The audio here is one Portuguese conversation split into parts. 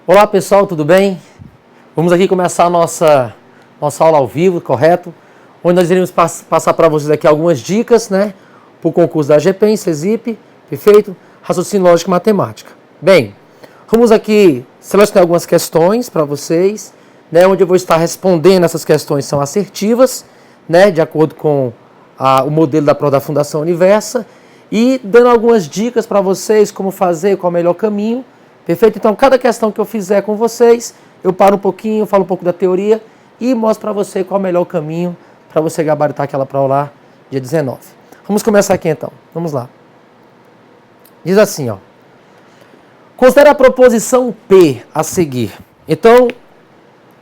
Olá pessoal, tudo bem? Vamos aqui começar a nossa aula ao vivo, correto? Onde nós iremos passar para vocês aqui algumas dicas, né? Para o concurso da GPEM, CESIP, perfeito? Raciocínio lógico e matemática. Bem, vamos aqui selecionar algumas questões para vocês, né? Onde eu vou estar respondendo essas questões são assertivas, né? De acordo com o modelo da prova da Fundação Universa e dando algumas dicas para vocês como fazer, qual é o melhor caminho. Perfeito? Então, cada questão que eu fizer com vocês, eu paro um pouquinho, falo um pouco da teoria e mostro para você qual é o melhor caminho para você gabaritar aquela prova lá, dia 19. Vamos começar aqui então. Vamos lá. Diz assim, ó. Considere a proposição P a seguir. Então,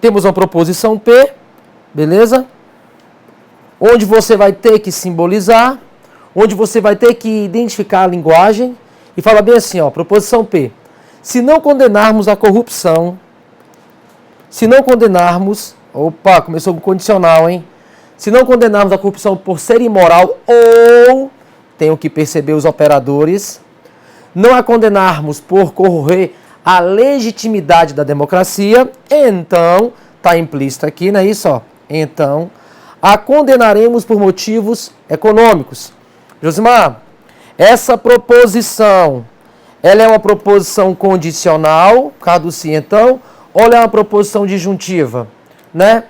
temos uma proposição P, beleza? Onde você vai ter que simbolizar, onde você vai ter que identificar a linguagem e fala bem assim, ó, proposição P. Se não condenarmos a corrupção, opa, começou com condicional, hein? Se não condenarmos a corrupção por ser imoral ou, tenho que perceber os operadores, não a condenarmos por corroer a legitimidade da democracia, então, está implícito aqui, não é isso? Ó? Então, a condenaremos por motivos econômicos. Josimar, essa proposição... ela é uma proposição condicional, caducia então, ou ela é uma proposição disjuntiva, né?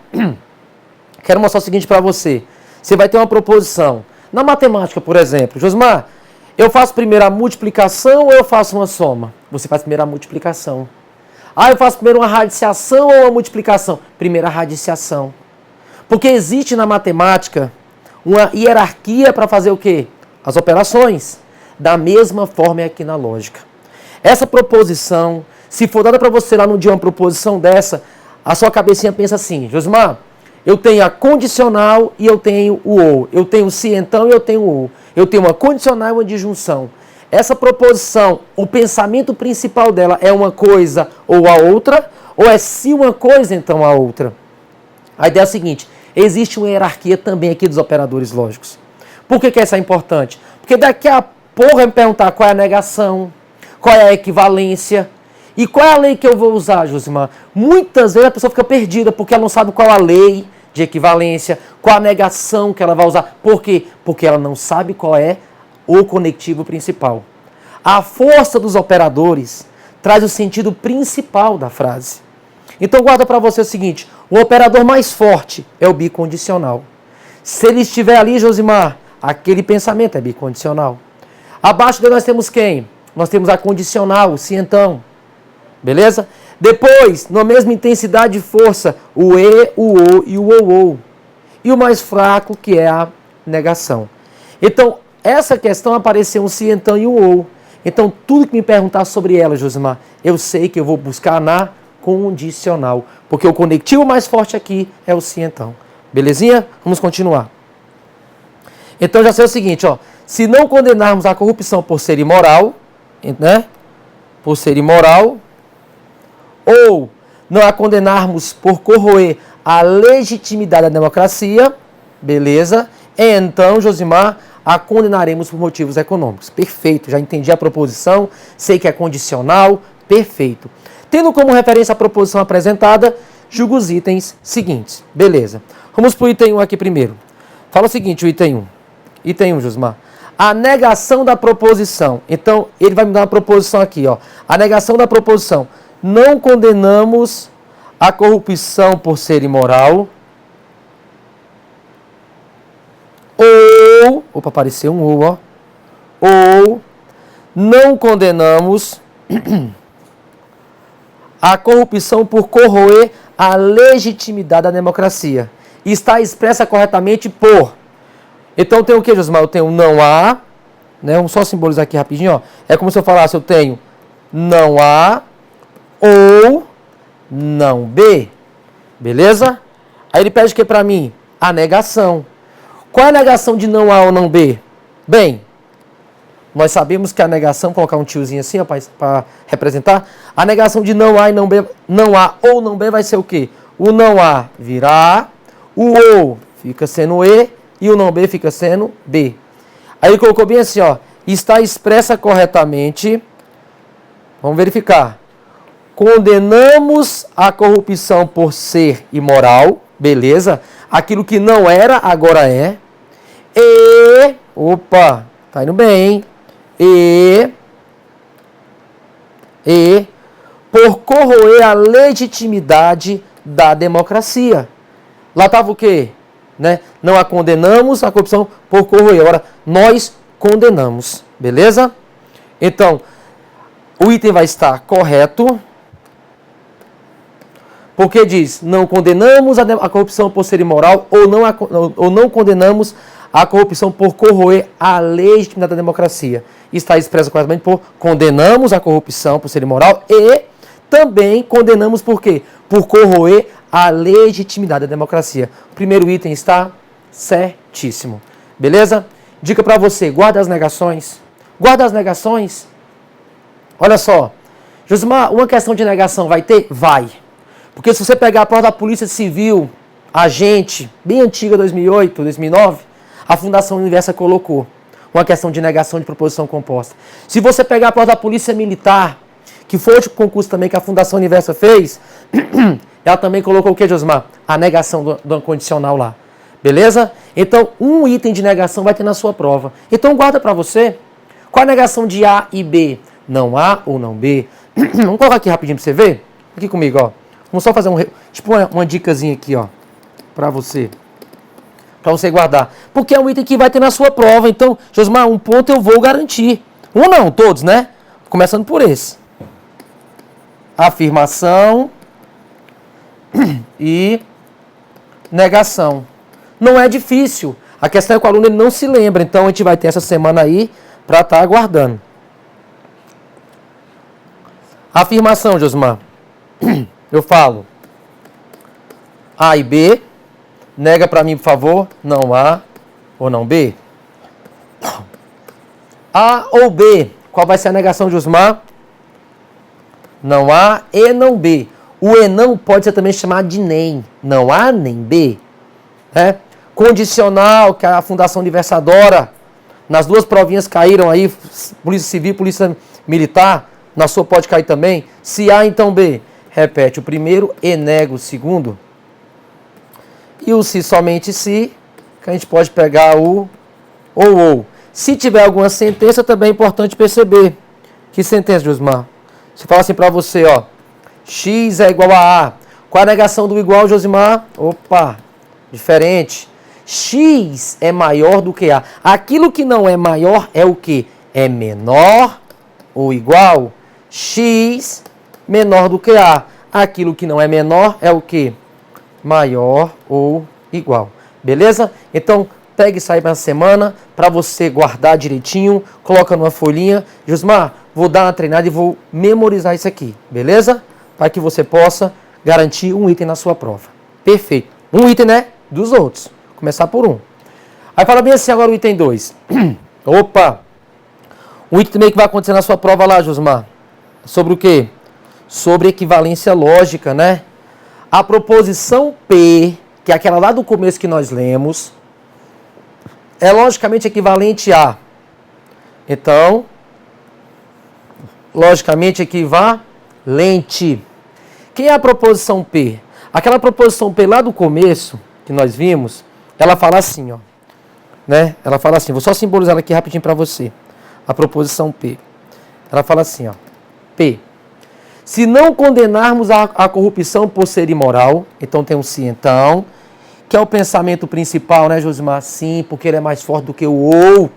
Quero mostrar o seguinte para você. Você vai ter uma proposição. Na matemática, por exemplo, Josmar, eu faço primeiro a multiplicação ou eu faço uma soma? Você faz primeiro a multiplicação. Ah, eu faço primeiro uma radiciação ou uma multiplicação? Primeiro a radiciação. Porque existe na matemática uma hierarquia para fazer o quê? As operações. Da mesma forma é aqui na lógica. Essa proposição, se for dada para você lá no dia uma proposição dessa, a sua cabecinha pensa assim, Josmar, eu tenho a condicional e eu tenho o ou. Eu tenho o se então e eu tenho o ou. Eu tenho uma condicional e uma disjunção. Essa proposição, o pensamento principal dela é uma coisa ou a outra, ou é se uma coisa então a outra. A ideia é a seguinte, existe uma hierarquia também aqui dos operadores lógicos. Por que essa é importante? Porque daqui a pouco vai me perguntar qual é a negação, qual é a equivalência e qual é a lei que eu vou usar, Josimar. Muitas vezes a pessoa fica perdida porque ela não sabe qual a lei de equivalência, qual a negação que ela vai usar. Por quê? Porque ela não sabe qual é o conectivo principal. A força dos operadores traz o sentido principal da frase. Então guarda para você o seguinte, o operador mais forte é o bicondicional. Se ele estiver ali, Josimar, aquele pensamento é bicondicional. Abaixo dele nós temos quem? Nós temos a condicional, o se então. Beleza? Depois, na mesma intensidade de força, o e, o ou e o ou. E o mais fraco, que é a negação. Então, essa questão apareceu um se então e um ou. Então, tudo que me perguntar sobre ela, Josimar, eu sei que eu vou buscar na condicional. Porque o conectivo mais forte aqui é o se então. Belezinha? Vamos continuar. Então, já sei o seguinte, ó. Se não condenarmos a corrupção por ser imoral, né? Por ser imoral, ou não a condenarmos por corroer a legitimidade da democracia, beleza? Então, Josimar, a condenaremos por motivos econômicos. Perfeito, já entendi a proposição, sei que é condicional, perfeito. Tendo como referência a proposição apresentada, julgo os itens seguintes. Beleza. Vamos para o item 1 aqui primeiro. Fala o seguinte, o item 1. Item 1, Josimar. A negação da proposição. Então, ele vai me dar uma proposição aqui, ó. A negação da proposição. Não condenamos a corrupção por ser imoral. Ou, opa, apareceu um ou, ó. Ou não condenamos a corrupção por corroer a legitimidade da democracia. Está expressa corretamente por... Então, eu tenho o que, Josimar? Eu tenho não há, né? Vamos só simbolizar aqui rapidinho, ó. É como se eu falasse, eu tenho não há ou não B. Beleza? Aí ele pede o que para mim? A negação. Qual é a negação de não há ou não B? Bem, nós sabemos que a negação, vou colocar um tiozinho assim, para representar, a negação de não há e não B, não há ou não B vai ser o quê? O não há virá, o ou fica sendo E, e o não B fica sendo B. Aí ele colocou bem assim, ó. Está expressa corretamente. Vamos verificar. condenamos a corrupção por ser imoral, beleza? Aquilo que não era, agora é. E, opa, tá indo bem, hein? E por corroer a legitimidade da democracia. Lá estava o quê? Né? Não a condenamos a corrupção por corroer. Agora, nós condenamos, beleza? Então, o item vai estar correto, porque diz, não condenamos a corrupção por ser imoral ou não condenamos a corrupção por corroer a legitimidade da democracia. Está expresso corretamente por condenamos a corrupção por ser imoral e também condenamos por quê? Por corroer a legitimidade da democracia. O primeiro item está certíssimo. Beleza? Dica para você, guarda as negações. Guarda as negações. Olha só. Josimar, uma questão de negação vai ter? Vai. Porque se você pegar a prova da Polícia Civil, agente, bem antiga, 2008, 2009, a Fundação Universa colocou uma questão de negação de proposição composta. Se você pegar a prova da Polícia Militar, que foi o concurso também que a Fundação Universa fez, ela também colocou o que, Josimar? A negação do condicional lá. Beleza? Então, um item de negação vai ter na sua prova. Então, guarda para você. Qual a negação de A e B? Não A ou não B? Vamos colocar aqui rapidinho para você ver. Aqui comigo, ó. Vamos só fazer uma dicasinha aqui, ó, para você guardar. Porque é um item que vai ter na sua prova. Então, Josimar, um ponto eu vou garantir. Um não, todos, né? Começando por esse. Afirmação e negação. Não é difícil. A questão é que o aluno ele não se lembra. Então, a gente vai ter essa semana aí para estar aguardando. Afirmação, Josimar. Eu falo A e B. Nega para mim, por favor. Não A ou não B. A ou B. Qual vai ser a negação, Josimar? Não A e não B. O E não pode ser também chamado de nem. Não A nem B. É? Condicional, que a Fundação Universa adora. Nas duas provinhas caíram aí, Polícia Civil e Polícia Militar. Na sua pode cair também. Se A, então B. Repete o primeiro e nega o segundo. E o se somente se, que a gente pode pegar o ou. Se tiver alguma sentença, também é importante perceber. Que sentença, Josimar? Se fala assim para você, ó. X é igual a A. Qual a negação do igual, Josimar? Opa, diferente. X é maior do que A. Aquilo que não é maior é o quê? É menor ou igual? X menor do que A. Aquilo que não é menor é o quê? Maior ou igual. Beleza? Então, pegue isso aí para a semana, para você guardar direitinho, coloca numa folhinha. Josimar, vou dar uma treinada e vou memorizar isso aqui. Beleza? Para que você possa garantir um item na sua prova. Perfeito. Um item, né? Dos outros. Começar por um. Aí fala bem assim agora o item 2. Opa! Um item também que vai acontecer na sua prova lá, Josimar. Sobre o quê? Sobre equivalência lógica, né? A proposição P, que é aquela lá do começo que nós lemos, é logicamente equivalente a. Então, logicamente equivalente. Quem é a proposição P? Aquela proposição P lá do começo, que nós vimos, ela fala assim, ó. Né? Ela fala assim, vou só simbolizar ela aqui rapidinho para você. A proposição P. Ela fala assim, ó. P. Se não condenarmos a corrupção por ser imoral, então tem um se então, que é o pensamento principal, né, Josimar? Sim, porque ele é mais forte do que o ou.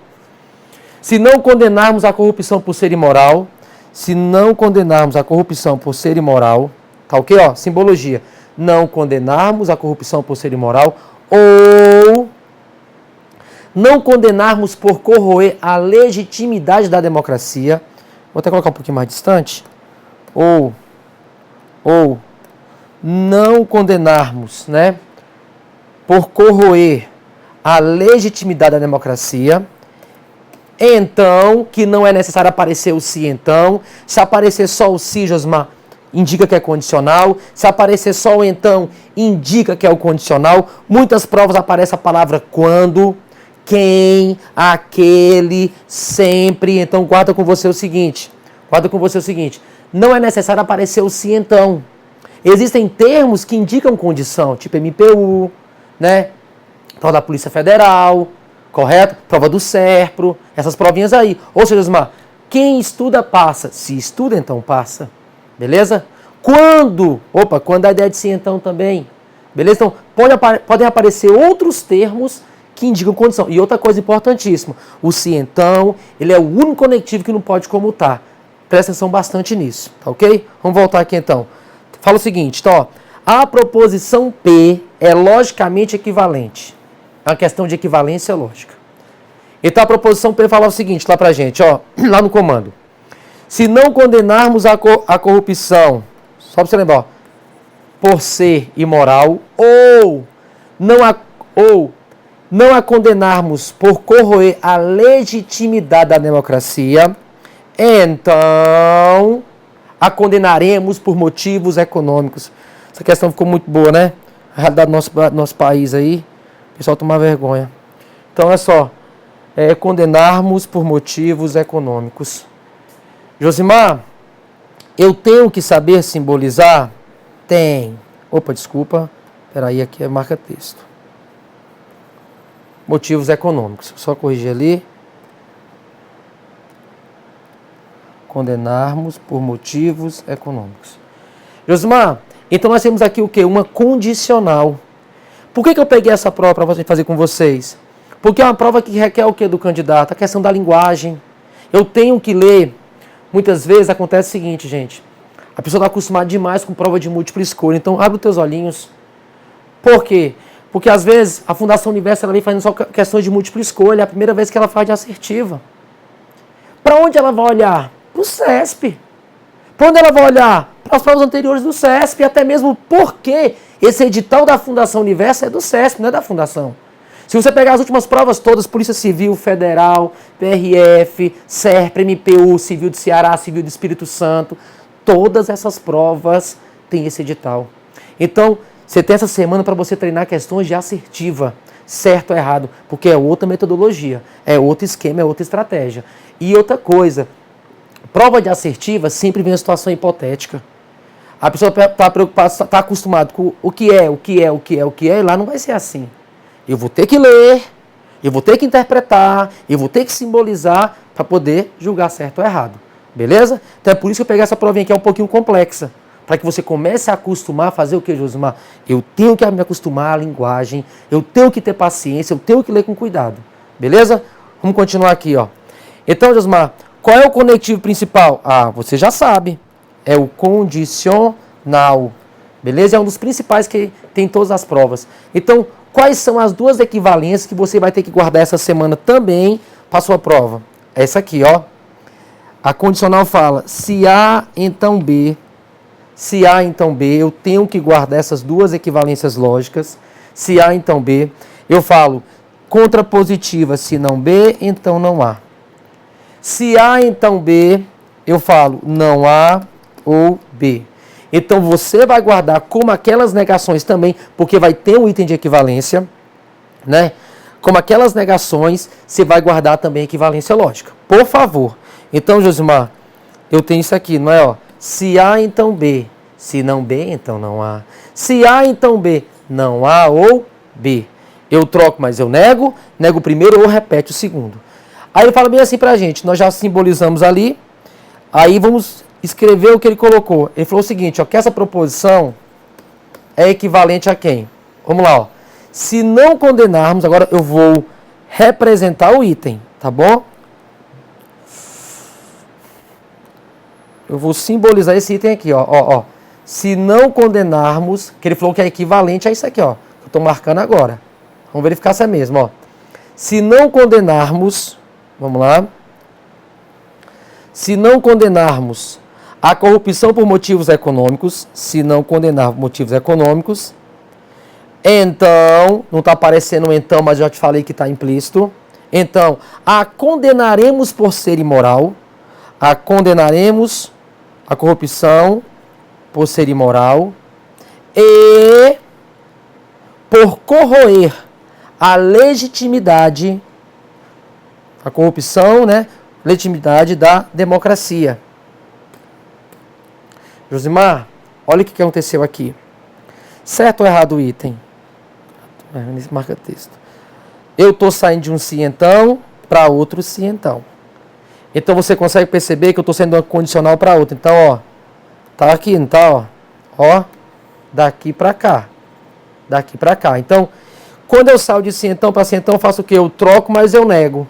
Se não condenarmos a corrupção por ser imoral, se não condenarmos a corrupção por ser imoral, tá ok? Ó, simbologia. Não condenarmos a corrupção por ser imoral, ou não condenarmos por corroer a legitimidade da democracia. Vou até colocar um pouquinho mais distante. Ou não condenarmos, né, por corroer a legitimidade da democracia, então, que não é necessário aparecer o se então, se aparecer só o se, Josimar, indica que é condicional, se aparecer só o então, indica que é o condicional, muitas provas aparece a palavra quando, quem, aquele, sempre, então guarda com você o seguinte, não é necessário aparecer o se então. Existem termos que indicam condição, tipo MPU, né? Prova da Polícia Federal, correto? Prova do SERPRO, essas provinhas aí. Ou seja, Osmar, quem estuda passa. Se estuda, então passa. Beleza? Quando a ideia de se então também. Beleza? Então, podem aparecer outros termos que indicam condição. E outra coisa importantíssima, o se então, ele é o único conectivo que não pode comutar. Presta atenção bastante nisso, tá ok? Vamos voltar aqui então. Fala o seguinte, então, ó, a proposição P é logicamente equivalente. É uma questão de equivalência lógica. Então a proposição P fala o seguinte lá pra gente, ó, lá no comando. Se não condenarmos a corrupção, só pra você lembrar, ó, por ser imoral, ou não a condenarmos por corroer a legitimidade da democracia, então a condenaremos por motivos econômicos. Essa questão ficou muito boa, né? A realidade do nosso país aí, o pessoal toma vergonha. Então, olha só, condenarmos por motivos econômicos. Josimar, eu tenho que saber simbolizar? Tem. Opa, desculpa. Peraí, aqui é marca texto. Motivos econômicos. Só corrigir ali. Condenarmos por motivos econômicos. Josimar, então nós temos aqui o quê? Uma condicional. Por que eu peguei essa prova para fazer com vocês? Porque é uma prova que requer o quê do candidato? A questão da linguagem. Eu tenho que ler. Muitas vezes acontece o seguinte, gente. A pessoa está acostumada demais com prova de múltipla escolha. Então, abre os teus olhinhos. Por quê? Porque, às vezes, a Fundação Universo ela vem fazendo só questões de múltipla escolha. É a primeira vez que ela faz de assertiva. Para onde ela vai olhar? Para o CESP. Para onde ela vai olhar? Para as provas anteriores do CESP. Até mesmo porque esse edital da Fundação Universo é do CESP, não é da Fundação. Se você pegar as últimas provas todas, Polícia Civil, Federal, PRF, SERPRO, MPU, Civil de Ceará, Civil do Espírito Santo, todas essas provas têm esse edital. Então, você tem essa semana para você treinar questões de assertiva, certo ou errado, porque é outra metodologia, é outro esquema, é outra estratégia. E outra coisa, prova de assertiva sempre vem uma situação hipotética. A pessoa está preocupada, está acostumada com o que é, e lá não vai ser assim. Eu vou ter que ler, eu vou ter que interpretar, eu vou ter que simbolizar para poder julgar certo ou errado. Beleza? Então é por isso que eu peguei essa provinha aqui, é um pouquinho complexa. Para que você comece a acostumar a fazer o que, Josimar? Eu tenho que me acostumar à linguagem, eu tenho que ter paciência, eu tenho que ler com cuidado. Beleza? Vamos continuar aqui, ó. Então, Josimar, qual é o conectivo principal? Ah, você já sabe. É o condicional. Beleza? É um dos principais que tem em todas as provas. Então, quais são as duas equivalências que você vai ter que guardar essa semana também para a sua prova? Essa aqui, ó. A condicional fala, se A, então B. Se A, então B. Eu tenho que guardar essas duas equivalências lógicas. Se A, então B. Eu falo, contrapositiva, se não B, então não A. Se A, então B, eu falo, não A ou B. Então você vai guardar como aquelas negações também, porque vai ter um item de equivalência, né? Como aquelas negações, você vai guardar também equivalência lógica. Por favor. Então, Josimar, eu tenho isso aqui, não é? Ó, se A, então B. Se não B, então não A. Se A, então B. Não A ou B. Eu troco, mas eu nego o primeiro ou repete o segundo. Aí ele fala bem assim pra gente, nós já simbolizamos ali, aí vamos escrever o que ele colocou. Ele falou o seguinte, ó, que essa proposição é equivalente a quem? Vamos lá, ó. Se não condenarmos, agora eu vou representar o item, tá bom? Eu vou simbolizar esse item aqui, ó. Se não condenarmos, que ele falou que é equivalente a isso aqui, ó. Que eu estou marcando agora. Vamos verificar se é mesmo, ó. Se não condenarmos, vamos lá. Se não condenarmos a corrupção por motivos econômicos, se não condenar por motivos econômicos, então, não está aparecendo então, mas eu já te falei que está implícito. Então, a condenaremos por ser imoral, a condenaremos a corrupção por ser imoral e por corroer a legitimidade, a corrupção, né? Legitimidade da democracia. Josimar, olha o que aconteceu aqui. Certo ou errado o item? Marca texto. Eu estou saindo de um cientão para outro cientão. Então você consegue perceber que eu estou saindo de uma condicional para outra. Então, ó, tá aqui, não tá? Ó, daqui para cá. Daqui para cá. Então, quando eu saio de cientão para cientão, eu faço o quê? Eu troco, mas eu nego.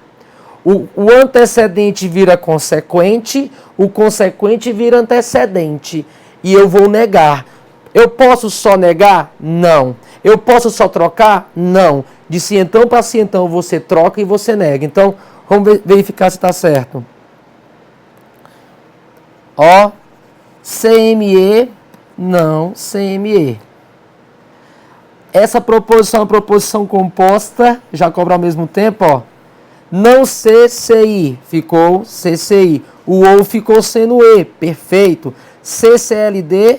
O antecedente vira consequente, o consequente vira antecedente. E eu vou negar. Eu posso só negar? Não. Eu posso só trocar? Não. De cientão para cientão você troca e você nega. Então, vamos verificar se está certo. Ó, CME, não, CME. Essa proposição é uma proposição composta, já cobra ao mesmo tempo, ó. Não CCI, ficou CCI. O OU ficou sendo E, perfeito. CCLD,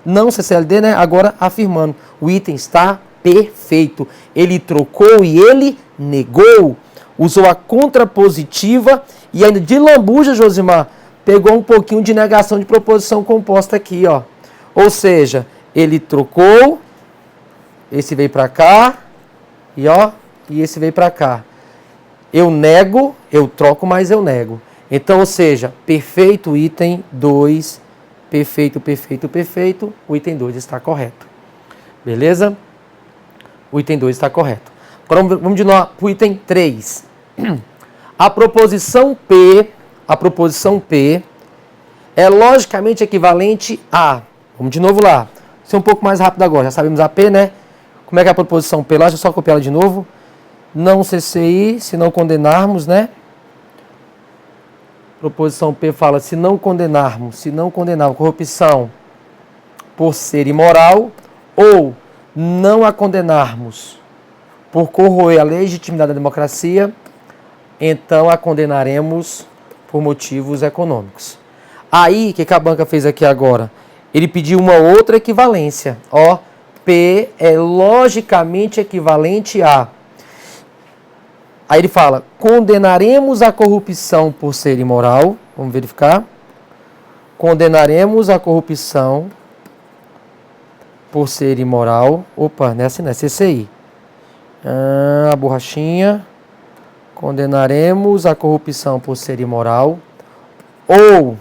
não CCLD, né? Agora afirmando. O item está perfeito. Ele trocou e ele negou. Usou a contrapositiva e ainda de lambuja, Josimar, pegou um pouquinho de negação de proposição composta aqui, ó. Ou seja, ele trocou, esse veio para cá, e ó, e esse veio para cá. Eu nego, eu troco, mas eu nego. Então, ou seja, perfeito item 2, perfeito, perfeito, perfeito, o item 2 está correto. Beleza? O item 2 está correto. Agora vamos de novo para o item 3. A proposição P é logicamente equivalente a... Vamos de novo lá. Vou ser um pouco mais rápido agora. Já sabemos a P, né? Como é que é a proposição P lá? Deixa eu só copiar ela de novo. Não CCI, se não condenarmos, né? Proposição P fala, se não condenarmos corrupção por ser imoral ou não a condenarmos por corroer a legitimidade da democracia, então a condenaremos por motivos econômicos. Aí, o que a banca fez aqui agora? Ele pediu uma outra equivalência. Ó, P é logicamente equivalente a... Aí ele fala, condenaremos a corrupção por ser imoral. Vamos verificar. Condenaremos a corrupção por ser imoral. Opa, nessa não é CCI. A borrachinha. Condenaremos a corrupção por ser imoral. Ou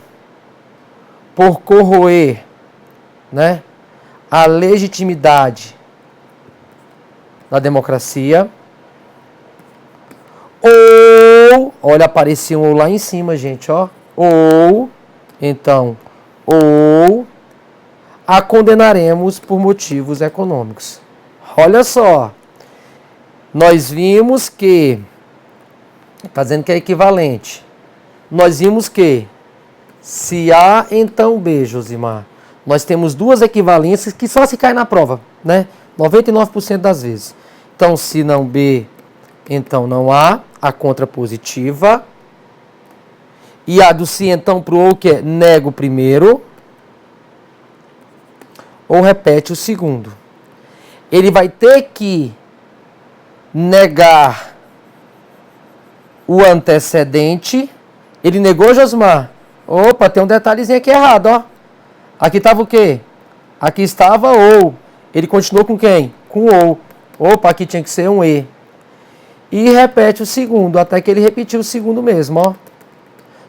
por corroer, né, a legitimidade da democracia. Ou, olha, aparecia um ou lá em cima, gente, ó. Ou, então, ou a condenaremos por motivos econômicos. Olha só, nós vimos que, está dizendo que é equivalente. Nós vimos que, se A, então B, Josimar. Nós temos duas equivalências que só se cai na prova, né? 99% das vezes. Então, se não B, então não A, a contrapositiva. E a do se então pro ou, que é nego o primeiro, ou repete o segundo. Ele vai ter que negar o antecedente. Ele negou, Josmar? Opa, tem um detalhezinho aqui errado, ó. Aqui estava o quê? Aqui estava ou. Ele continuou com quem? Com ou. Opa, aqui tinha que ser um E. E repete o segundo, até que ele repetiu o segundo mesmo, ó.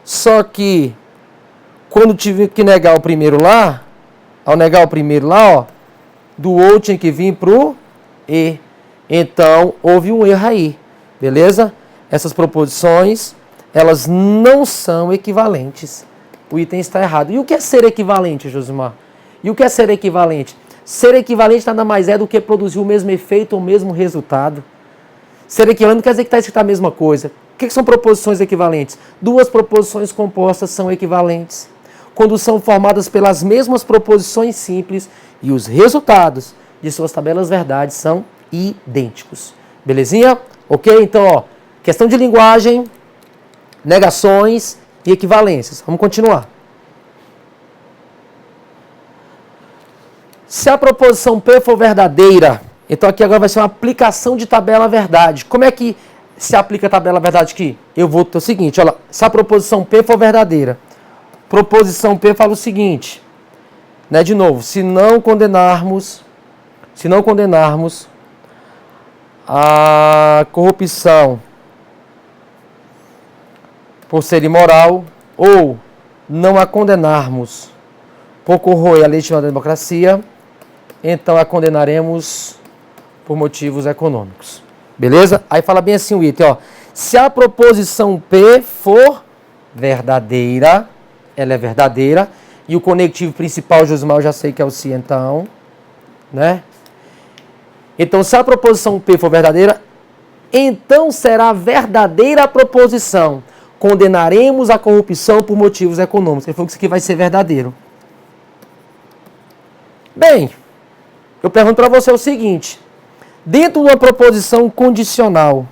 Só que, quando tive que negar o primeiro lá, ao negar o primeiro lá, ó, do ou tinha que vir pro E. Então, houve um erro aí, beleza? Essas proposições, elas não são equivalentes. O item está errado. E o que é ser equivalente, Josimar? E o que é ser equivalente? Ser equivalente nada mais é do que produzir o mesmo efeito ou o mesmo resultado. Ser equivalente não quer dizer que está escrito a mesma coisa. O que são proposições equivalentes? Duas proposições compostas são equivalentes quando são formadas pelas mesmas proposições simples e os resultados de suas tabelas verdades são idênticos. Belezinha? Ok? Então, ó, questão de linguagem, negações e equivalências. Vamos continuar. Se a proposição P for verdadeira, então aqui agora vai ser uma aplicação de tabela verdade. Como é que se aplica a tabela verdade aqui? Eu vou ter o seguinte, olha lá, se a proposição P for verdadeira, proposição P fala o seguinte, né, de novo, se não condenarmos a corrupção por ser imoral, ou não a condenarmos por corroer a legítima democracia, então a condenaremos por motivos econômicos. Beleza? Aí fala bem assim o item, ó. Se a proposição P for verdadeira, ela é verdadeira, e o conectivo principal, Josimar, eu já sei que é o se então, né? Então, se a proposição P for verdadeira, então será verdadeira a proposição. Condenaremos a corrupção por motivos econômicos. Ele falou que isso aqui vai ser verdadeiro. Bem, eu pergunto para você o seguinte. Dentro de uma proposição condicional,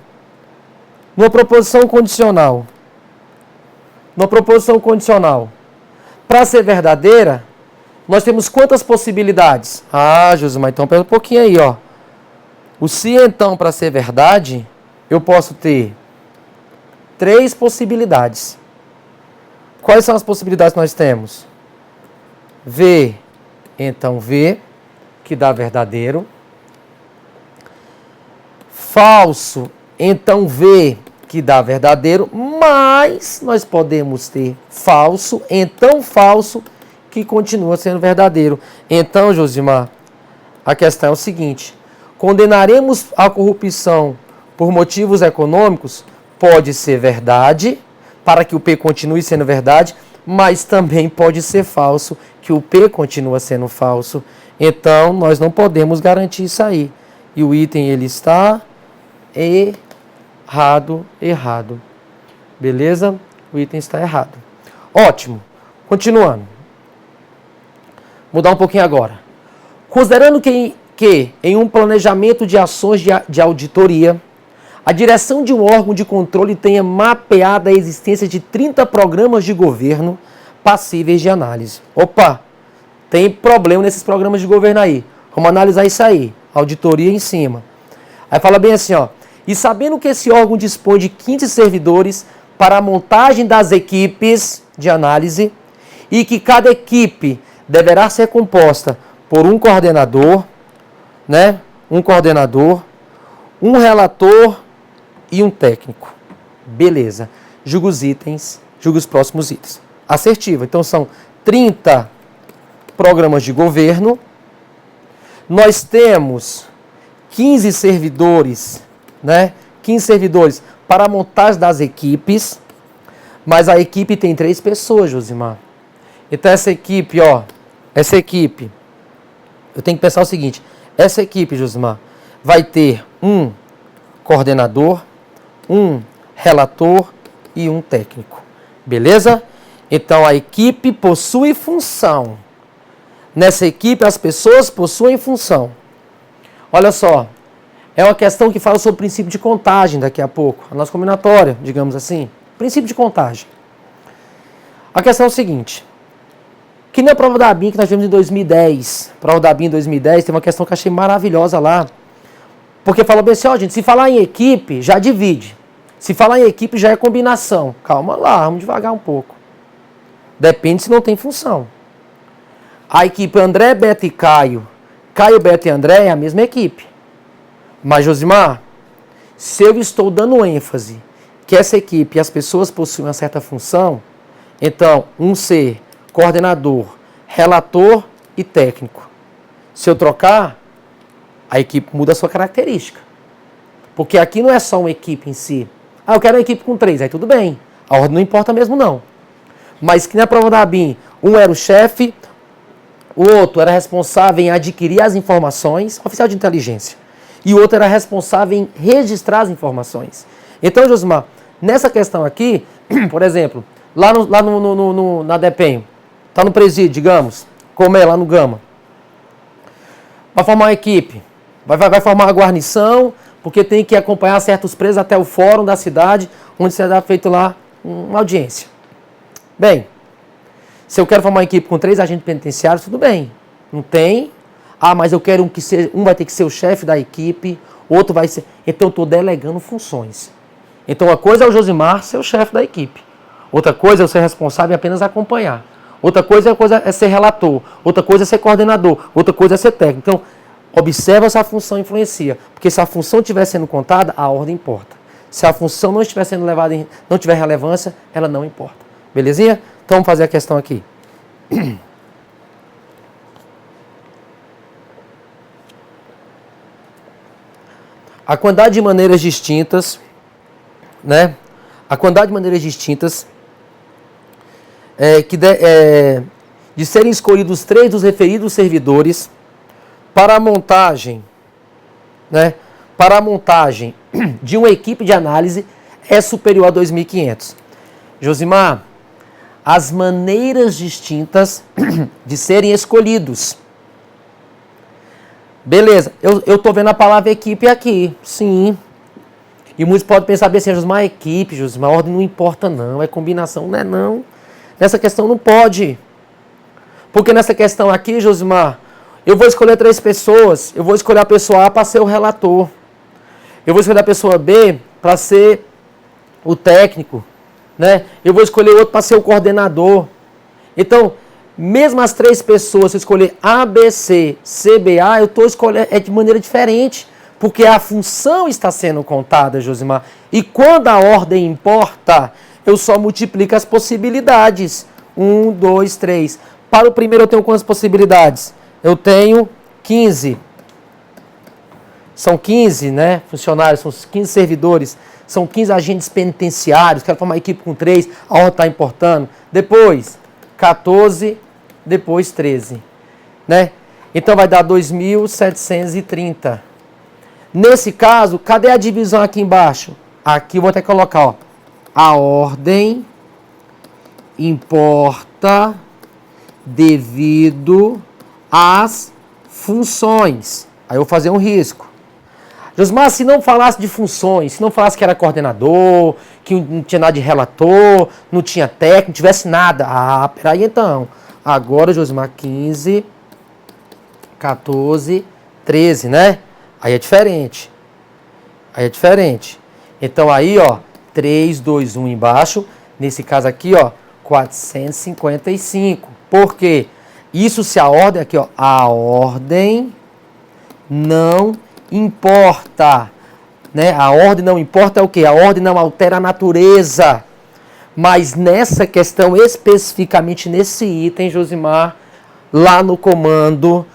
para ser verdadeira, nós temos quantas possibilidades? Ah, Josimar, então pera um pouquinho aí, ó. O se então, para ser verdade, eu posso ter 3 possibilidades. Quais são as possibilidades que nós temos? V, então V, que dá verdadeiro. Falso, então V, que dá verdadeiro. Mas nós podemos ter falso, então falso, que continua sendo verdadeiro. Então, Josimar, a questão é o seguinte. Condenaremos a corrupção por motivos econômicos? Pode ser verdade, para que o P continue sendo verdade, mas também pode ser falso, que o P continua sendo falso. Então, nós não podemos garantir isso aí. E o item, ele está errado. Beleza? O item está errado. Ótimo. Continuando. Mudar um pouquinho agora. Considerando que em um planejamento de ações de auditoria, a direção de um órgão de controle tenha mapeado a existência de 30 programas de governo passíveis de análise. Opa, tem problema nesses programas de governo aí. Vamos analisar isso aí. Auditoria em cima. Aí fala bem assim, ó. E sabendo que esse órgão dispõe de 15 servidores para a montagem das equipes de análise e que cada equipe deverá ser composta por um coordenador, né? Um coordenador, um relator e um técnico. Beleza. Julga os itens, julga os próximos itens. Assertiva. Então são 30 programas de governo. Nós temos 15 servidores, né? 15 servidores para a montagem das equipes. Mas a equipe tem 3 pessoas, Josimar. Então essa equipe, ó, eu tenho que pensar o seguinte, essa equipe, Josimar, vai ter um coordenador, um relator e um técnico. Beleza? Então a equipe possui função. Nessa equipe as pessoas possuem função. Olha só, é uma questão que fala sobre o princípio de contagem daqui a pouco. A nossa combinatória, digamos assim. Princípio de contagem. A questão é o seguinte. Que na prova da ABIN que nós tivemos em 2010, prova da ABIN em 2010, tem uma questão que eu achei maravilhosa lá. Porque falou bem assim, ó, gente, se falar em equipe, já divide. Se falar em equipe, já é combinação. Calma lá, vamos devagar um pouco. Depende se não tem função. A equipe André, Beto e Caio, Beto e André é a mesma equipe. Mas, Josimar, se eu estou dando ênfase que essa equipe e as pessoas possuem uma certa função, então, um ser coordenador, relator e técnico. Se eu trocar, a equipe muda a sua característica. Porque aqui não é só uma equipe em si. Ah, eu quero uma equipe com 3, aí tudo bem. A ordem não importa mesmo não. Mas que na prova da ABIN, um era o chefe, o outro era responsável em adquirir as informações, oficial de inteligência. E o outro era responsável em registrar as informações. Então, Josimar, nessa questão aqui, por exemplo, lá na DEPEN, está no presídio, digamos, como é lá no Gama. Vai formar uma equipe, vai formar a guarnição, porque tem que acompanhar certos presos até o fórum da cidade, onde será feito lá uma audiência. Bem, se eu quero formar uma equipe com 3 agentes penitenciários, tudo bem. Não tem. Ah, mas eu quero um vai ter que ser o chefe da equipe, outro vai ser... Então eu estou delegando funções. Então uma coisa é o Josimar ser o chefe da equipe. Outra coisa é eu ser responsável em apenas acompanhar. Outra coisa é ser relator. Outra coisa é ser coordenador. Outra coisa é ser técnico. Então, observa se a função influencia. Porque se a função estiver sendo contada, a ordem importa. Se a função não estiver sendo levada, não tiver relevância, ela não importa. Belezinha? Então, vamos fazer a questão aqui. A quantidade de maneiras distintas, né? A quantidade de maneiras distintas de serem escolhidos 3 dos referidos servidores para a montagem, né? Para a montagem de uma equipe de análise é superior a 2.500. Josimar, as maneiras distintas de serem escolhidos. Beleza, eu estou vendo a palavra equipe aqui, sim. E muitos podem pensar bem assim, Josimar, equipe, Josimar, a ordem não importa não, é combinação, não é não. Nessa questão não pode. Porque nessa questão aqui, Josimar, eu vou escolher 3 pessoas, eu vou escolher a pessoa A para ser o relator. Eu vou escolher a pessoa B para ser o técnico, né? Eu vou escolher outro para ser o coordenador. Então, mesmo as 3 pessoas, se eu escolher A, B, C, C, B, A, eu estou escolhendo de maneira diferente, porque a função está sendo contada, Josimar. E quando a ordem importa, eu só multiplico as possibilidades. 1, 2, 3. Para o primeiro eu tenho quantas possibilidades? Eu tenho 15. São 15, né, funcionários, são 15 servidores, são 15 agentes penitenciários, quero formar uma equipe com 3, a ordem está importando. Depois, 14, depois 13, né? Então vai dar 2.730. Nesse caso, cadê a divisão aqui embaixo? Aqui eu vou ter que colocar, ó, a ordem importa devido às funções. Aí eu vou fazer um risco. Josimar, se não falasse de funções, se não falasse que era coordenador, que não tinha nada de relator, não tinha técnico, não tivesse nada. Ah, peraí então. Agora, Josimar, 15, 14, 13, né? Aí é diferente. Aí é diferente. Então aí, ó, 3, 2, 1 embaixo. Nesse caso aqui, ó, 455. Por quê? Isso se a ordem aqui, ó, a ordem não importa, né? A ordem não importa é o quê? A ordem não altera a natureza. Mas nessa questão, especificamente nesse item, Josimar, lá no comando,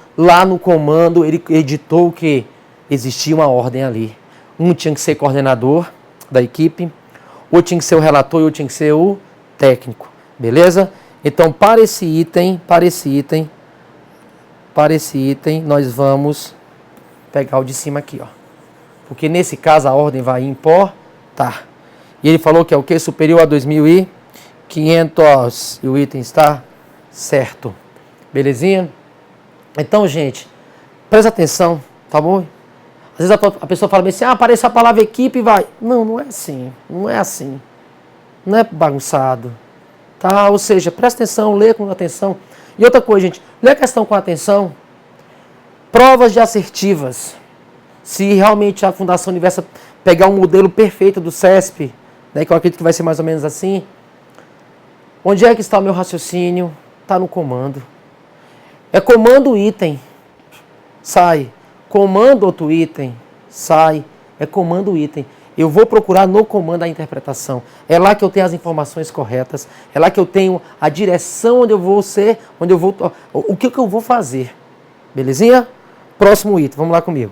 ele editou que existia uma ordem ali. Um tinha que ser coordenador da equipe, outro tinha que ser o relator e outro tinha que ser o técnico. Beleza? Então, para esse item, nós vamos pegar o de cima aqui, ó. Porque nesse caso a ordem vai importar. E ele falou que é o que? Superior a 2.500. E o item está certo. Belezinha? Então, gente, presta atenção, tá bom? Às vezes a pessoa fala bem assim, aparece a palavra equipe e vai. Não, não é assim. Não é assim. Não é bagunçado. Tá? Ou seja, presta atenção, lê com atenção. E outra coisa, gente, lê a questão com atenção. Provas de assertivas. Se realmente a Fundação Universo pegar um modelo perfeito do CESP, né, que eu acredito que vai ser mais ou menos assim, onde é que está o meu raciocínio? Está no comando. É comando item, sai. Comando outro item, sai. É comando item. Eu vou procurar no comando a interpretação. É lá que eu tenho as informações corretas. É lá que eu tenho a direção onde eu vou ser, o que eu vou fazer. Belezinha? Próximo item, vamos lá comigo.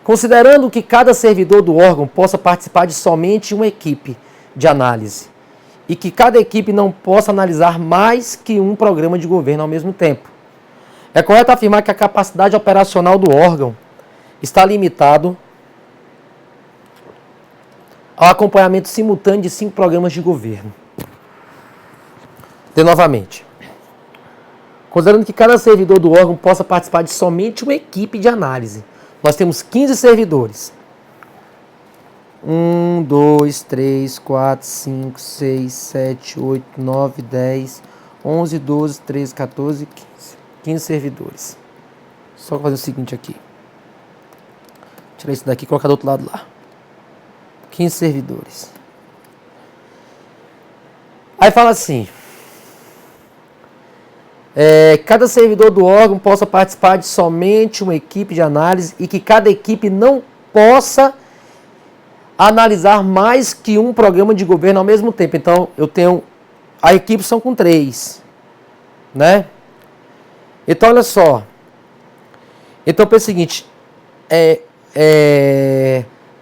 Considerando que cada servidor do órgão possa participar de somente uma equipe de análise e que cada equipe não possa analisar mais que um programa de governo ao mesmo tempo, é correto afirmar que a capacidade operacional do órgão está limitado ao acompanhamento simultâneo de 5 programas de governo. De novamente. Considerando que cada servidor do órgão possa participar de somente uma equipe de análise. Nós temos 15 servidores. 1, 2, 3, 4, 5, 6, 7, 8, 9, 10, 11, 12, 13, 14, 15. 15 servidores. Só fazer o seguinte aqui. Tirar isso daqui e colocar do outro lado lá. 15 servidores. Aí fala assim, cada servidor do órgão possa participar de somente uma equipe de análise e que cada equipe não possa analisar mais que um programa de governo ao mesmo tempo. Então, eu tenho... A equipe são com 3, né? Então, olha só. Então, pensa o seguinte,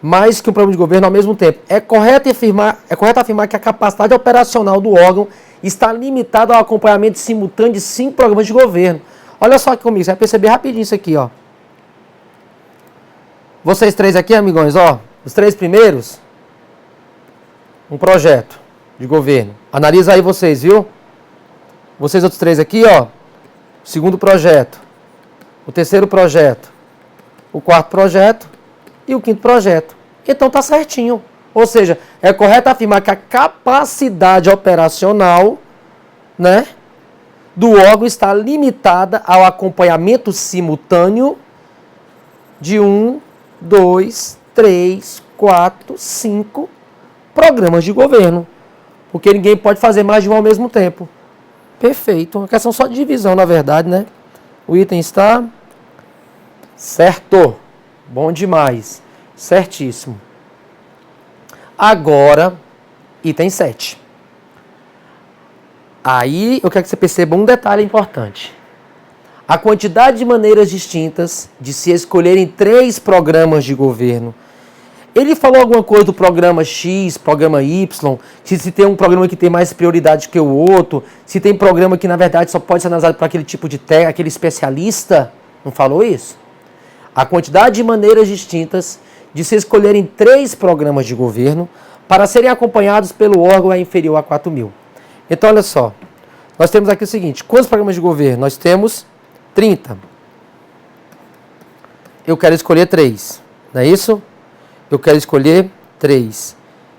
mais que um programa de governo ao mesmo tempo. É correto afirmar que a capacidade operacional do órgão está limitada ao acompanhamento simultâneo de 5 programas de governo. Olha só aqui comigo, você vai perceber rapidinho isso aqui, ó. Vocês 3 aqui, amigões, ó, os 3 primeiros, um projeto de governo. Analisa aí vocês, viu? Vocês outros 3 aqui, ó, segundo projeto, o terceiro projeto, o quarto projeto e o quinto projeto. Então tá certinho. Ou seja, é correto afirmar que a capacidade operacional, né, do órgão está limitada ao acompanhamento simultâneo de 1, 2, 3, 4, 5 programas de governo. Porque ninguém pode fazer mais de um ao mesmo tempo. Perfeito. Uma questão só de divisão, na verdade, né? O item está certo. Bom demais. Certíssimo. Agora, item 7. Aí eu quero que você perceba um detalhe importante. A quantidade de maneiras distintas de se escolherem 3 programas de governo. Ele falou alguma coisa do programa X, programa Y, se tem um programa que tem mais prioridade que o outro, se tem programa que na verdade só pode ser analisado para aquele tipo de técnico, aquele especialista. Não falou isso? A quantidade de maneiras distintas de se escolherem 3 programas de governo para serem acompanhados pelo órgão é inferior a 4.000. Então, olha só. Nós temos aqui o seguinte. Quantos programas de governo? Nós temos 30. Eu quero escolher 3. Não é isso? Eu quero escolher 3.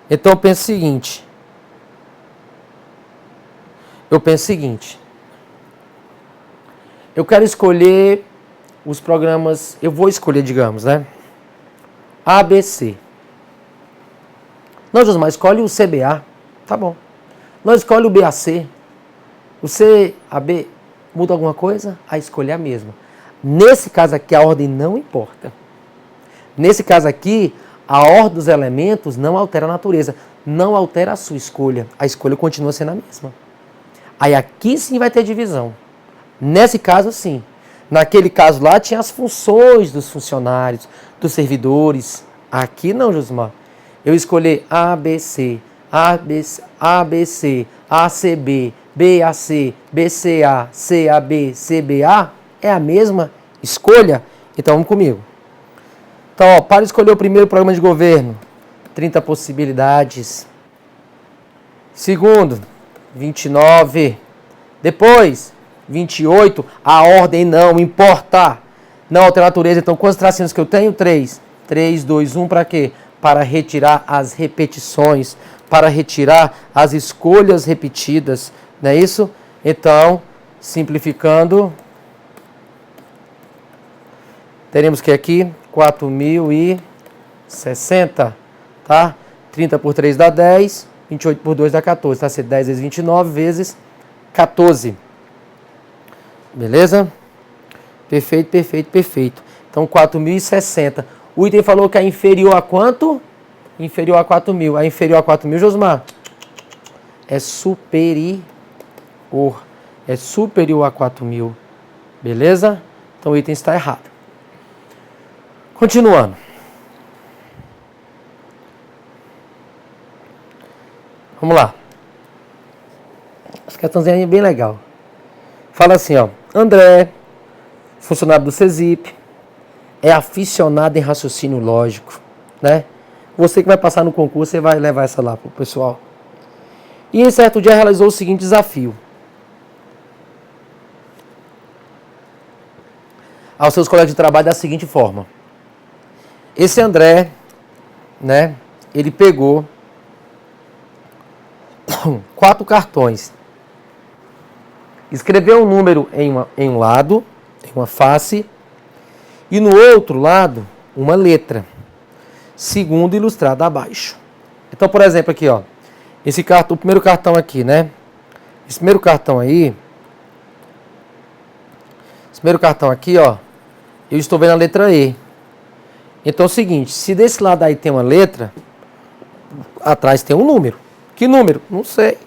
Então, eu penso o seguinte. Eu quero escolher os programas... Eu vou escolher, digamos, né? ABC. Não, Josmar, escolhe o CBA. Tá bom. Não, escolhe o BAC. O CAB muda alguma coisa? A escolha é a mesma. Nesse caso aqui, a ordem não importa. Nesse caso aqui, a ordem dos elementos não altera a natureza. Não altera a sua escolha. A escolha continua sendo a mesma. Aí aqui sim vai ter divisão. Nesse caso, sim. Naquele caso lá, tinha as funções dos funcionários, dos servidores. Aqui não, Josmar. Eu escolher ABC, ABC, ABC, ACB, BAC, BCA, CAB, CBA, é a mesma escolha? Então, vamos comigo. Então, ó, para escolher o primeiro programa de governo, 30 possibilidades. Segundo, 29. Depois, 28. A ordem não importa. Não altera a natureza. Então, quantos tracinhos que eu tenho? 3. 3, 2, 1 para quê? Para retirar as repetições, para retirar as escolhas repetidas, não é isso? Então, simplificando, teremos que aqui 4.060, tá? 30 por 3 dá 10, 28 por 2 dá 14, tá? 10 vezes 29 vezes 14. Beleza? Perfeito, perfeito, perfeito. Então, 4.060. O item falou que é inferior a quanto? Inferior a 4.000. É inferior a 4.000, Josmar? É superior. É superior a 4.000. Beleza? Então o item está errado. Continuando. Vamos lá. Essa questãozinha é bem legal. Fala assim, ó. André, funcionário do CESIP, é aficionado em raciocínio lógico, né? Você que vai passar no concurso, você vai levar essa lá pro pessoal. E em certo dia realizou o seguinte desafio. Aos seus colegas de trabalho da seguinte forma. Esse André, né? Ele pegou 4 cartões. Escreveu um número em um lado, em uma face, e no outro lado, uma letra, segundo ilustrado abaixo. Então, por exemplo, aqui, ó, Esse cartão, o primeiro cartão aqui, né? Esse primeiro cartão aí, ó, eu estou vendo a letra E. Então é o seguinte, se desse lado aí tem uma letra, atrás tem um número. Que número? Não sei.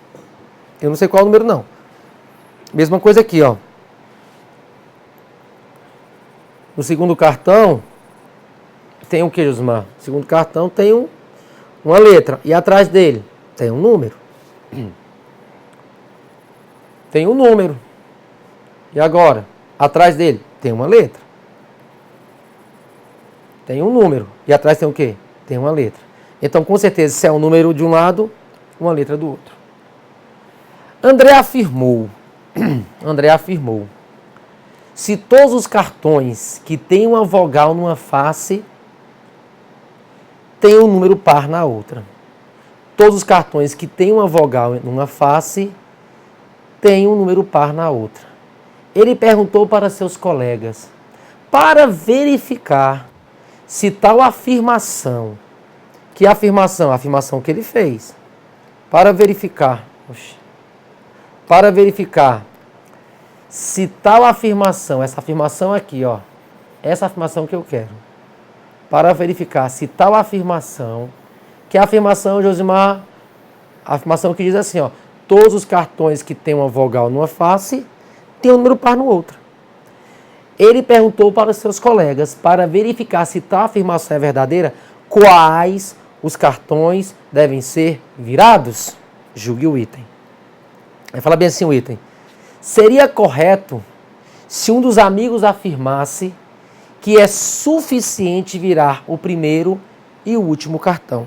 Eu não sei qual é o número, não. Mesma coisa aqui, ó. No segundo cartão, tem o que, Josmar? No segundo cartão tem uma letra. E atrás dele tem um número. Tem um número. E agora? Atrás dele tem uma letra. Tem um número. E atrás tem o quê? Tem uma letra. Então, com certeza, se é um número de um lado, uma letra do outro. André afirmou. Se todos os cartões que têm uma vogal numa face têm um número par na outra. Todos os cartões que têm uma vogal numa face têm um número par na outra. Ele perguntou para seus colegas para verificar se tal afirmação, que afirmação? A afirmação que ele fez. Para verificar se tal afirmação, essa afirmação aqui, ó, essa afirmação que eu quero, para verificar se tal afirmação, que é a afirmação, Josimar, a afirmação que diz assim, ó, todos os cartões que têm uma vogal numa face têm um número par no outro. Ele perguntou para os seus colegas para verificar se tal afirmação é verdadeira, quais os cartões devem ser virados. Julgue o item. Vai falar bem assim o item. Seria correto se um dos amigos afirmasse que é suficiente virar o primeiro e o último cartão.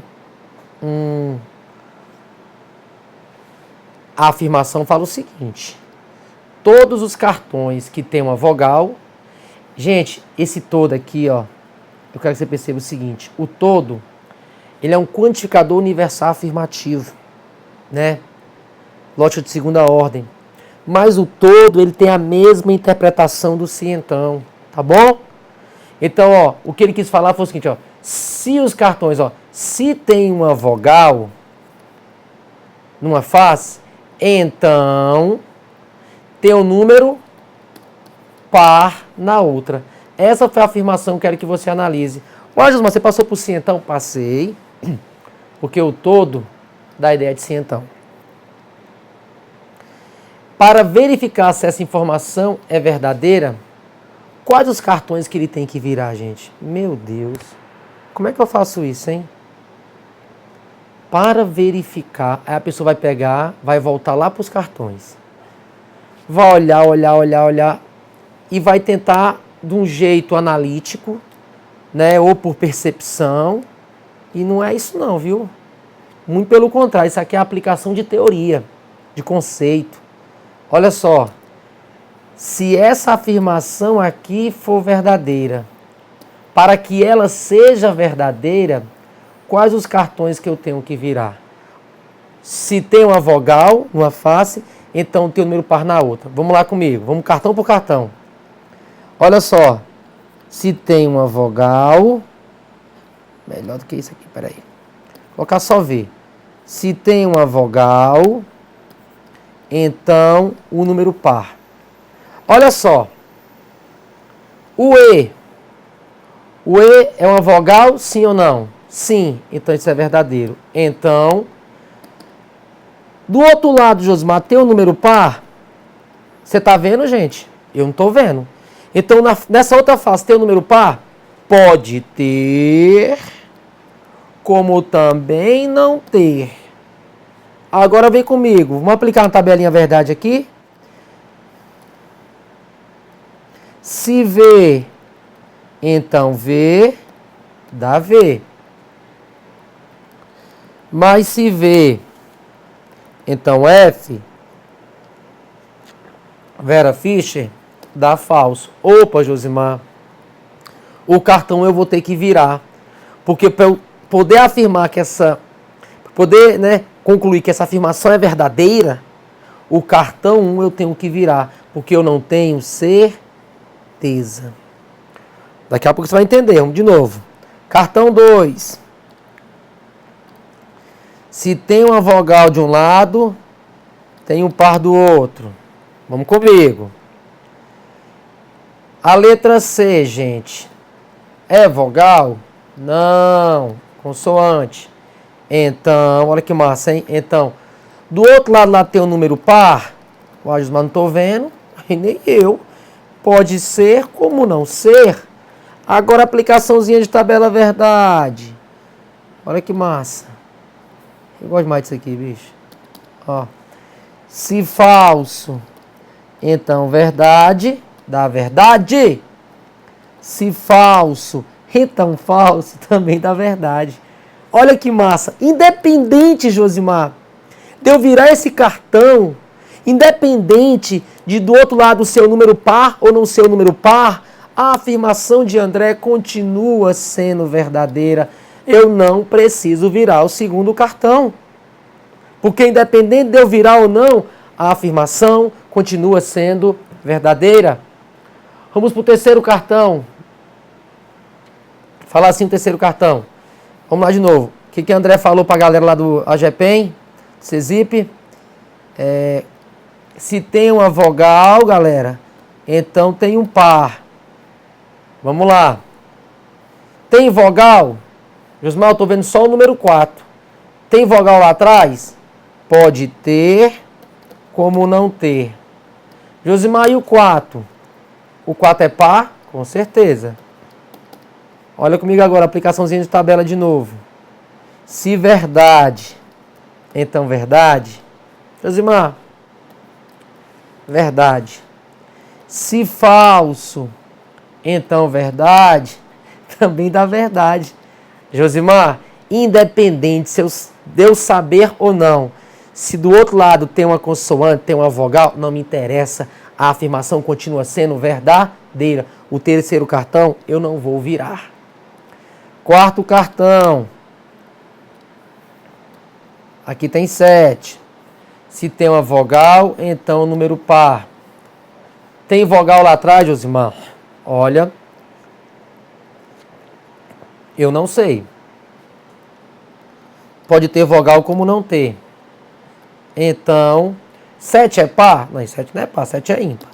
A afirmação fala o seguinte: todos os cartões que têm uma vogal. Gente, esse todo aqui, ó, eu quero que você perceba o seguinte: o todo, ele é um quantificador universal afirmativo, né? Lógica de segunda ordem. Mas o todo, ele tem a mesma interpretação do se então, tá bom? Então, ó, o que ele quis falar foi o seguinte, ó, se os cartões, ó, se tem uma vogal numa face, então tem um número par na outra. Essa foi a afirmação que eu quero que você analise. Olha, Josmar, você passou por sim então? Passei. Porque o todo dá a ideia de sim então. Para verificar se essa informação é verdadeira, quais os cartões que ele tem que virar, gente? Meu Deus. Como é que eu faço isso, hein? Para verificar, aí a pessoa vai pegar, vai voltar lá para os cartões. Vai olhar. E vai tentar, de um jeito analítico, né, ou por percepção, e não é isso não, viu? Muito pelo contrário, isso aqui é a aplicação de teoria, de conceito. Olha só, se essa afirmação aqui for verdadeira, para que ela seja verdadeira, quais os cartões que eu tenho que virar? Se tem uma vogal numa face, então tem o número par na outra. Vamos lá comigo, vamos cartão por cartão. Olha só, se tem uma vogal, melhor do que isso aqui, peraí. Vou colocar só V. Se tem uma vogal, então o número par. Olha só, o E. O E é uma vogal, sim ou não? Sim, então isso é verdadeiro. Então, do outro lado, Josmar, tem um número par? Você está vendo, gente? Eu não estou vendo. Então, nessa outra face, tem um número par? Pode ter, como também não ter. Agora vem comigo. Vamos aplicar uma tabelinha verdade aqui. Se V, então V dá V. Mas se V, então F, Vera Fischer, dá falso. Opa, Josimar, o cartão eu vou ter que virar. Porque para eu poder afirmar que poder, né, concluir que essa afirmação é verdadeira, o cartão 1 eu tenho que virar. Porque eu não tenho certeza. Daqui a pouco você vai entender. Vamos de novo. Cartão 2. Se tem uma vogal de um lado, tem um par do outro. Vamos comigo. A letra C, gente, é vogal? Não, consoante. Então, olha que massa, hein? Então, do outro lado lá tem um número par. O Josmar não estou vendo, e nem eu. Pode ser, como não ser. Agora, aplicaçãozinha de tabela verdade. Olha que massa. Eu gosto mais disso aqui, bicho. Ó. Se falso, então verdade, dá verdade. Se falso, então falso, também dá verdade. Olha que massa. Independente, Josimar, de eu virar esse cartão, independente de do outro lado ser o número par ou não ser o número par, a afirmação de André continua sendo verdadeira. Eu não preciso virar o segundo cartão. Porque independente de eu virar ou não, a afirmação continua sendo verdadeira. Vamos para o terceiro cartão. Falar assim o terceiro cartão. Vamos lá de novo. O que André falou para a galera lá do AGPEM, CESIP? Se tem uma vogal, galera, então tem um par. Vamos lá. Tem vogal? Josmar, eu estou vendo só o número 4. Tem vogal lá atrás? Pode ter, como não ter. Josimar, e o 4? O 4 é par? Com certeza. Olha comigo agora, aplicaçãozinha de tabela de novo. Se verdade, então verdade. Josimar, verdade. Se falso, então verdade. Também dá verdade. Josimar, independente de eu saber ou não, se do outro lado tem uma consoante, tem uma vogal, não me interessa. A afirmação continua sendo verdadeira. O terceiro cartão eu não vou virar. Quarto cartão. Aqui tem 7. Se tem uma vogal, então número par. Tem vogal lá atrás, Josimar? Olha. Eu não sei. Pode ter vogal como não ter. Então, 7 é par? Não, 7 não é par, 7 é ímpar.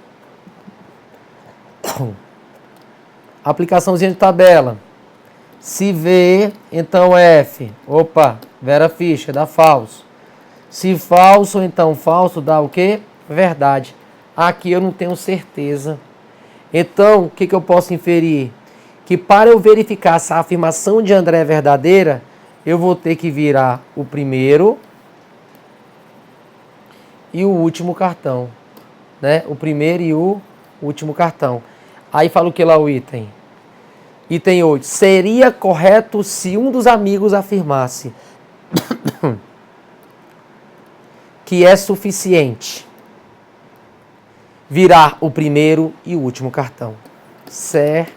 Aplicaçãozinha de tabela. Se V, então F. Opa, Vera Fischer, dá falso. Se falso, então falso, dá o quê? Verdade. Aqui eu não tenho certeza. Então, o que eu posso inferir? Que para eu verificar se a afirmação de André é verdadeira, eu vou ter que virar o primeiro e o último cartão, né? O primeiro e o último cartão. Aí fala o que lá o item? Item 8. Seria correto se um dos amigos afirmasse que é suficiente virar o primeiro e o último cartão. Certíssimo,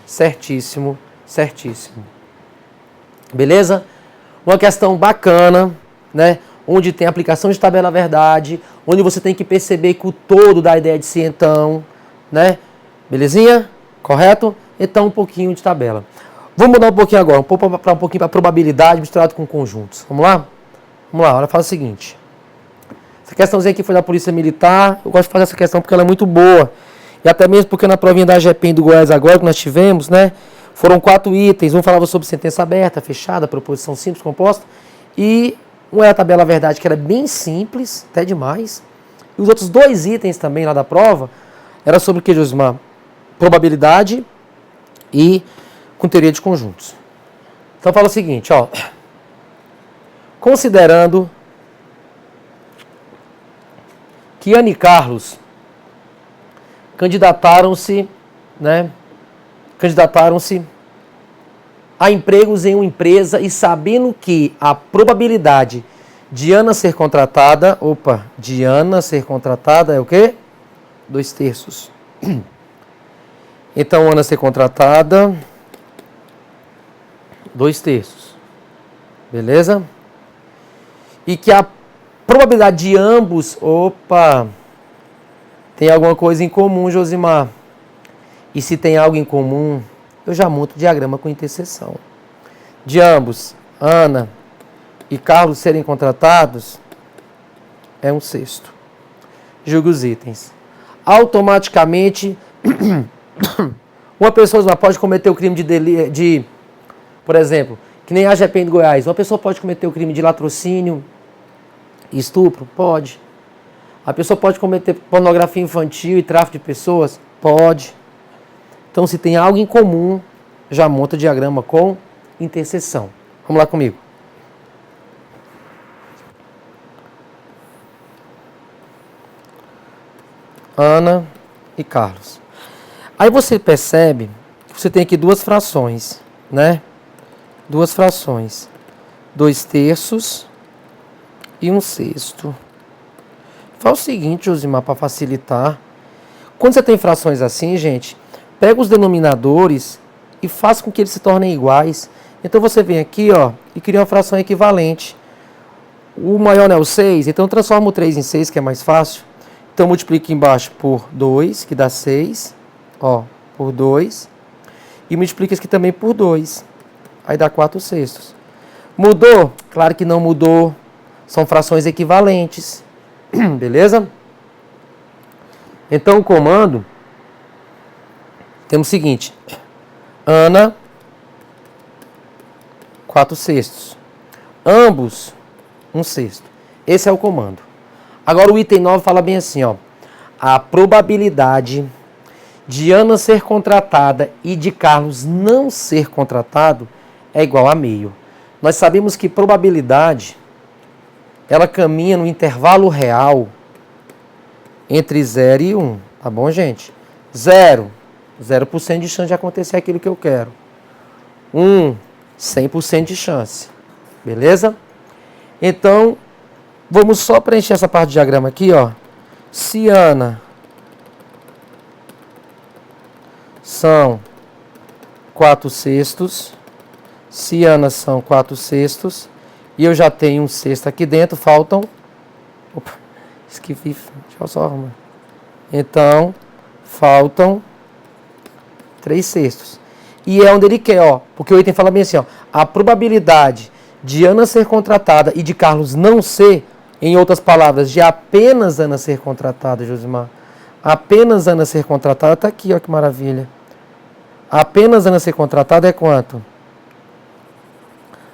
certíssimo, certíssimo. Beleza? Uma questão bacana, né? Onde tem aplicação de tabela verdade, onde você tem que perceber que o todo dá a ideia de si então, né? Belezinha? Correto? Então um pouquinho de tabela. Vamos mudar um pouquinho agora, um pouquinho para probabilidade misturado com conjuntos. Vamos lá? Vamos lá, olha, faz o seguinte. Essa questãozinha aqui foi da Polícia Militar. Eu gosto de fazer essa questão porque ela é muito boa. E até mesmo porque na provinha da AGPEM do Goiás agora, que nós tivemos, né? Foram 4 itens. Um falava sobre sentença aberta, fechada, proposição simples, composta. E um era a tabela verdade, que era bem simples, até demais. E os outros 2 itens também lá da prova, era sobre o que, Josimar? Probabilidade e com teoria de conjuntos. Então fala o seguinte, ó. Considerando que Ana e Carlos candidataram-se, né? Candidataram-se a empregos em uma empresa e sabendo que a probabilidade de Ana ser contratada, de Ana ser contratada é o quê? 2/3. Então, Ana ser contratada, 2/3. Beleza? E que a probabilidade de ambos, tem alguma coisa em comum, Josimar. E se tem algo em comum, eu já monto o diagrama com interseção. De ambos, Ana e Carlos serem contratados, é 1/6. Julgue os itens. Automaticamente, uma pessoa pode cometer o crime de, por exemplo, que nem a AGP de Goiás, uma pessoa pode cometer o crime de latrocínio, estupro? Pode. A pessoa pode cometer pornografia infantil e tráfico de pessoas? Pode. Então, se tem algo em comum, já monta o diagrama com interseção. Vamos lá comigo. Ana e Carlos. Aí você percebe que você tem aqui duas frações, né? Duas frações. 2/3 e 1/6. Faz o seguinte, Josimar, para facilitar. Quando você tem frações assim, gente, pega os denominadores e faz com que eles se tornem iguais. Então você vem aqui, ó, e cria uma fração equivalente. O maior não é o 6, então transforma o 3 em 6, que é mais fácil. Então multiplica embaixo por 2, que dá 6, ó, por 2. E multiplica isso aqui também por 2. Aí dá 4/6. Mudou? Claro que não mudou. São frações equivalentes. Beleza? Então o comando, temos o seguinte. Ana, 4/6. Ambos, 1/6. Esse é o comando. Agora o item 9 fala bem assim, ó. A probabilidade de Ana ser contratada e de Carlos não ser contratado é igual a meio. Nós sabemos que probabilidade, ela caminha no intervalo real entre 0 e 1. Tá bom, gente? 0, 0% de chance de acontecer aquilo que eu quero. 1, 100% de chance. Beleza? Então, vamos só preencher essa parte do diagrama aqui, ó. Se Ana são 4/6, se Ana são 4/6, e eu já tenho 1/6 aqui dentro, faltam... Opa, esqueci, deixa eu só arrumar. Então, faltam 3/6. E é onde ele quer, ó, porque o item fala bem assim, ó, a probabilidade de Ana ser contratada e de Carlos não ser, em outras palavras, de apenas Ana ser contratada, Josimar. Apenas Ana ser contratada, tá aqui, ó, que maravilha. Apenas Ana ser contratada é quanto?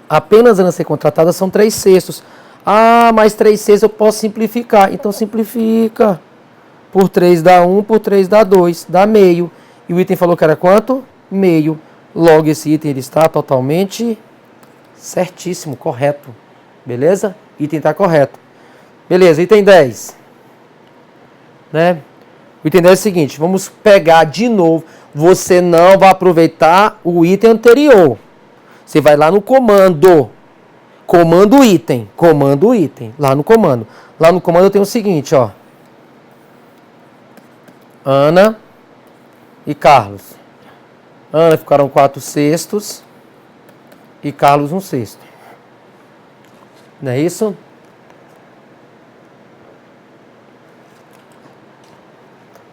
Apenas Ana ser contratada são 3/6. Ah, mas 3/6 eu posso simplificar. Então simplifica. Por 3 dá 1, por 3 dá 2, dá meio. E o item falou que era quanto? Meio. Logo, esse item ele está totalmente certíssimo, correto. Beleza? Item está correto. Beleza, item 10. Né? O item 10 é o seguinte, vamos pegar de novo. Você não vai aproveitar o item anterior. Você vai lá no comando. Comando item. Comando item. Lá no comando. Lá no comando eu tenho o seguinte, ó. Ana e Carlos. Ana ficaram 4/6 e Carlos 1/6. Não é isso?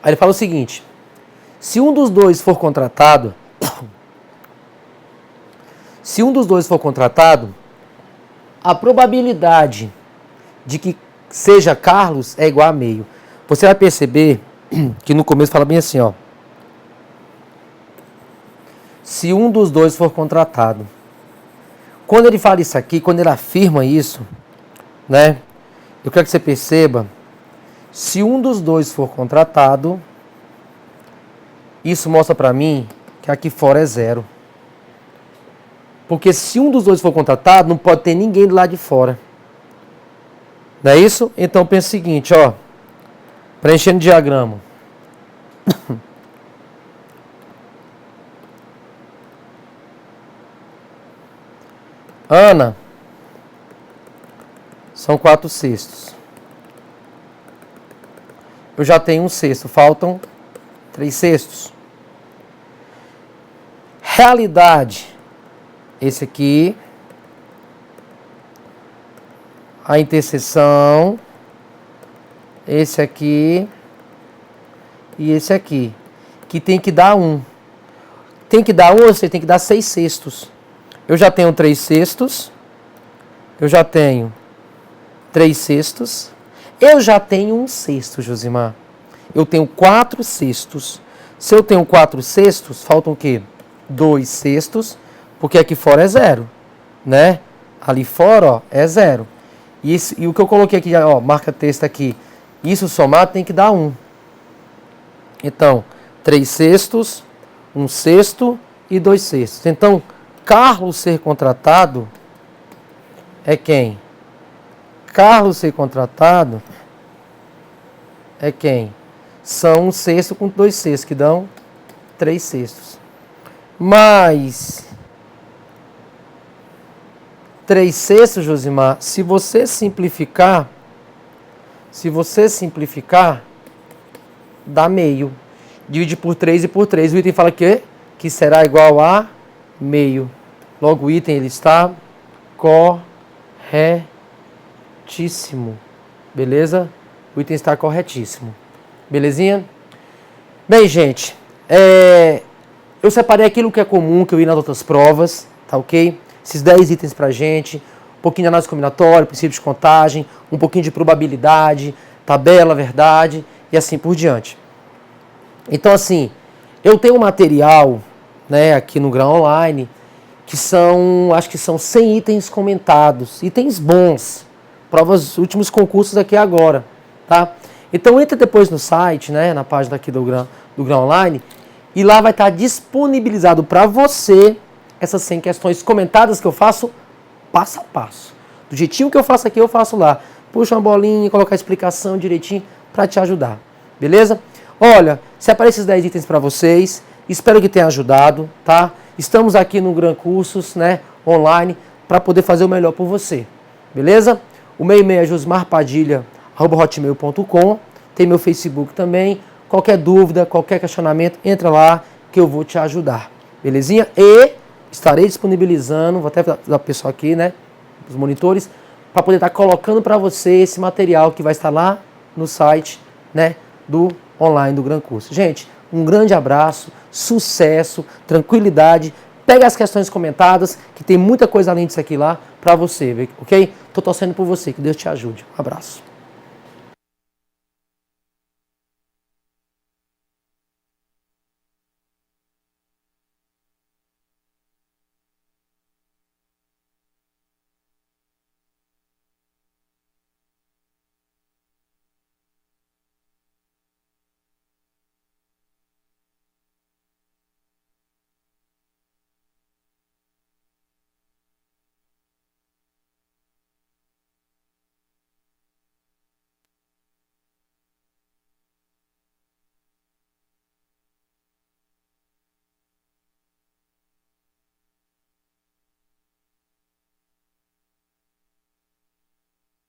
Aí ele fala o seguinte. Se um dos dois for contratado, a probabilidade de que seja Carlos é igual a meio. Você vai perceber que no começo fala bem assim, ó. Se um dos dois for contratado. Quando ele fala isso aqui, quando ele afirma isso, né? Eu quero que você perceba, se um dos dois for contratado, isso mostra pra mim que aqui fora é 0. Porque se um dos dois for contratado, não pode ter ninguém do lado de fora. Não é isso? Então pensa o seguinte, ó. Preenchendo o diagrama. Ana são 4/6. Eu já tenho 1/6, faltam 3/6. Realidade, esse aqui, a interseção, esse aqui e esse aqui, que tem que dar 1. Tem que dar 1 ou você tem que dar 6/6. Eu já tenho 3/6 eu já tenho 3 sextos. Eu já tenho 1 sexto, Josimar. Eu tenho 4 sextos. Se eu tenho 4 sextos, faltam o quê? 2 sextos, porque aqui fora é 0, né? Ali fora, ó, é 0. E o que eu coloquei aqui, ó, marca texto aqui, isso somado tem que dar 1. Então, 3 sextos, 1 sexto e 2 sextos. Então, Carlos ser contratado é quem? Carlos ser contratado é quem? São 1 sexto com 2 sextos, que dão 3 sextos. Mais 3 sextos, Josimar, se você simplificar, dá meio. Divide por 3 e por 3. O item fala que será igual a meio. Logo, o item ele está corretíssimo. Beleza? O item está corretíssimo. Belezinha? Bem, gente, eu separei aquilo que é comum, que eu vi nas outras provas, tá ok? Esses 10 itens pra gente, um pouquinho de análise combinatória, princípio de contagem, um pouquinho de probabilidade, tabela, verdade e assim por diante. Então, assim, eu tenho um material, né, aqui no Grão Online, que acho que são 100 itens comentados, itens bons, provas, últimos concursos aqui agora, tá? Então, entra depois no site, né, na página aqui do Grão Online, e lá vai estar disponibilizado para você essas 100 questões comentadas que eu faço passo a passo. Do jeitinho que eu faço aqui, eu faço lá. Puxa uma bolinha, colocar a explicação direitinho para te ajudar. Beleza? Olha, separei esses 10 itens para vocês. Espero que tenha ajudado, tá? Estamos aqui no Gran Cursos, né, online, para poder fazer o melhor por você. Beleza? O meu e-mail é josmarpadilha@hotmail.com. Tem meu Facebook também. Qualquer dúvida, qualquer questionamento, entra lá que eu vou te ajudar. Belezinha? E estarei disponibilizando, vou até dar para o pessoal aqui, né, os monitores, para poder estar colocando para você esse material que vai estar lá no site, né, do online do Gran Curso. Gente, um grande abraço, sucesso, tranquilidade. Pega as questões comentadas, que tem muita coisa além disso aqui lá para você, ok? Tô torcendo por você, que Deus te ajude. Um abraço.